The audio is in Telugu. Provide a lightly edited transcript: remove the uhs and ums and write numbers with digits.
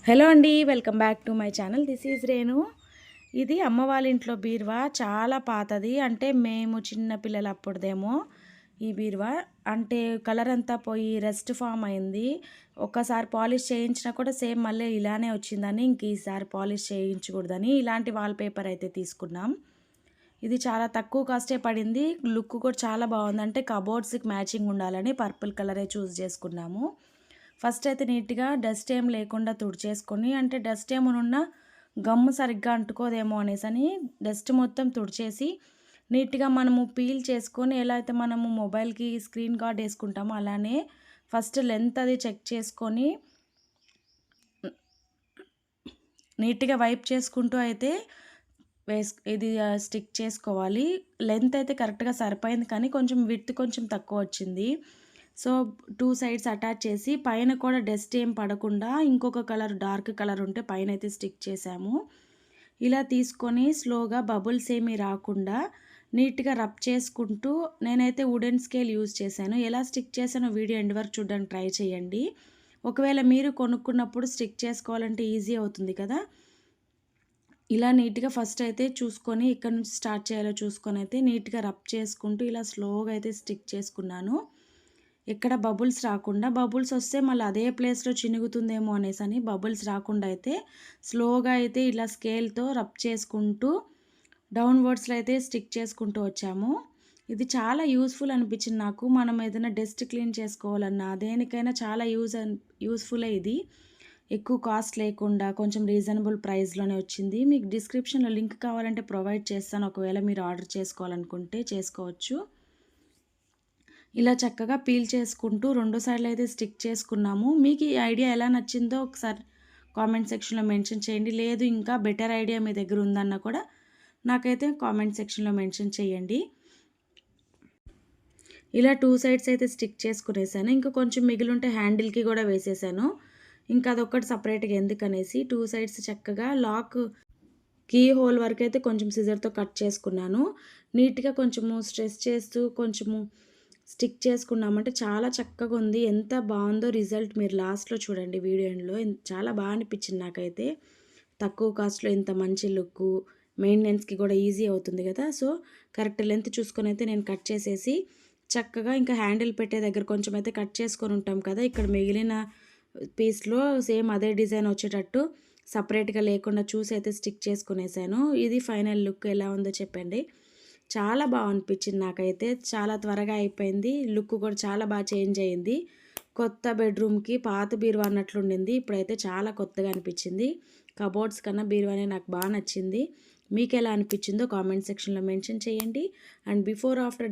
హలో అండి, welcome back to my channel. This is Renu. ఇది అమ్మ వాళ్ళ ఇంట్లో బీరువా, చాలా పాతది. అంటే మేము చిన్న పిల్లలు అప్పుడుదేమో ఈ బీరువా. అంటే కలర్ అంతా పోయి రెస్ట్ ఫామ్ అయింది. ఒక్కసారి పాలిష్ చేయించినా కూడా సేమ్ మళ్ళీ ఇలానే వచ్చిందని ఇంక ఈసారి పాలిష్ చేయించకూడదని ఇలాంటి వాల్ పేపర్ అయితే తీసుకున్నాం. ఇది చాలా తక్కువ కాస్టే పడింది. లుక్ కూడా చాలా బాగుంది. అంటే కబోర్డ్స్కి మ్యాచింగ్ ఉండాలని పర్పుల్ కలరే చూస్ చేసుకున్నాము. ఫస్ట్ అయితే నీట్గా డస్ట్ ఏం లేకుండా తుడిచేసుకొని, అంటే డస్ట్ ఏమనున్నా గమ్ము సరిగ్గా అంటుకోదేమో అనేసి డస్ట్ మొత్తం తుడిచేసి నీట్గా మనము పీల్ చేసుకొని, ఎలా అయితే మనము మొబైల్కి స్క్రీన్ గార్డ్ వేసుకుంటామో అలానే ఫస్ట్ లెంత్ అది చెక్ చేసుకొని నీట్గా వైప్ చేసుకుంటూ అయితే ఇది స్టిక్ చేసుకోవాలి. లెంత్ అయితే కరెక్ట్గా సరిపోయింది, కానీ కొంచెం విడ్త్ కొంచెం తక్కువ వచ్చింది. సో 2 సైడ్స్ అటాచ్ చేసి పైన కూడా డస్ట్ ఏం పడకుండా ఇంకొక కలర్ డార్క్ కలర్ ఉంటే పైన అయితే స్టిక్ చేసాము. ఇలా తీసుకొని స్లోగా బబుల్స్ ఏమీ రాకుండా నీట్గా రబ్ చేసుకుంటూ, నేనైతే వుడెన్ స్కేల్ యూజ్ చేశాను. ఎలా స్టిక్ చేశానో వీడియో ఎండ్ వరకు చూడడానికి ట్రై చేయండి. ఒకవేళ మీరు కొనుక్కున్నప్పుడు స్టిక్ చేసుకోవాలంటే ఈజీ అవుతుంది కదా. ఇలా నీట్గా ఫస్ట్ అయితే చూసుకొని ఇక్కడ నుంచి స్టార్ట్ చేయాలో చూసుకొని అయితే నీట్గా రబ్ చేసుకుంటూ ఇలా స్లోగా అయితే స్టిక్ చేసుకున్నాను. ఎక్కడ బబుల్స్ రాకుండా, బబుల్స్ వస్తే మళ్ళీ అదే ప్లేస్లో చినుగుతుందేమో అనేసి బబుల్స్ రాకుండా అయితే స్లోగా అయితే ఇలా స్కేల్తో రబ్ చేసుకుంటూ డౌన్వర్డ్స్లో అయితే స్టిక్ చేసుకుంటూ వచ్చాము. ఇది చాలా యూస్ఫుల్ అనిపించింది నాకు. మనం ఏదైనా డస్ట్ క్లీన్ చేసుకోవాలన్నా దేనికైనా చాలా యూస్ఫుల్ ఇది. ఎక్కువ కాస్ట్ లేకుండా కొంచెం రీజనబుల్ ప్రైస్లోనే వచ్చింది. మీకు డిస్క్రిప్షన్లో లింక్ కావాలంటే ప్రొవైడ్ చేస్తాను. ఒకవేళ మీరు ఆర్డర్ చేసుకోవాలనుకుంటే చేసుకోవచ్చు. ఇలా చక్కగా పీల్ చేసుకుంటూ 2 సైడ్లు అయితే స్టిక్ చేసుకున్నాము. మీకు ఈ ఐడియా ఎలా నచ్చిందో ఒకసారి కామెంట్ సెక్షన్లో మెన్షన్ చేయండి. లేదు ఇంకా బెటర్ ఐడియా మీ దగ్గర ఉందన్నా కూడా నాకైతే కామెంట్ సెక్షన్లో మెన్షన్ చేయండి. ఇలా 2 సైడ్స్ అయితే స్టిక్ చేసుకునేసాను. ఇంకా కొంచెం మిగిలింటే హ్యాండిల్కి కూడా వేసేసాను. ఇంకా అదొక్కటి సపరేట్గా ఎందుకనేసి 2 సైడ్స్ చక్కగా లాక్ కీ హోల్ వరకు అయితే కొంచెం సిజర్తో కట్ చేసుకున్నాను. నీట్గా కొంచెము స్ట్రెస్ చేస్తూ కొంచెము స్టిక్ చేసుకున్నామంటే చాలా చక్కగా ఉంది. ఎంత బాగుందో రిజల్ట్ మీరు లాస్ట్లో చూడండి వీడియో ఎండ్లో. చాలా బాగా అనిపించింది నాకైతే. తక్కువ కాస్ట్లో ఇంత మంచి లుక్, మెయింటెనెన్స్కి కూడా ఈజీ అవుతుంది కదా. సో కరెక్ట్ లెంత్ చూసుకొని అయితే నేను కట్ చేసేసి చక్కగా ఇంకా హ్యాండిల్ పెట్టే దగ్గర కొంచెం అయితే కట్ చేసుకొని ఉంటాం కదా, ఇక్కడ మిగిలిన పీస్లో సేమ్ అదే డిజైన్ వచ్చేటట్టు సపరేట్గా లేకుండా చూసి అయితే స్టిక్ చేసుకునేసాను. ఇది ఫైనల్ లుక్ ఎలా ఉందో చెప్పండి. చాలా బాగా అనిపించింది నాకైతే. చాలా త్వరగా అయిపోయింది. లుక్ కూడా చాలా బాగా చేంజ్ అయింది. కొత్త బెడ్రూమ్కి పాత బీరువా అన్నట్లుండింది. ఇప్పుడైతే చాలా కొత్తగా అనిపించింది. కబోర్డ్స్ కన్నా బీరువానే నాకు బాగా నచ్చింది. మీకు ఎలా అనిపించిందో కామెంట్ సెక్షన్లో మెన్షన్ చేయండి. And before after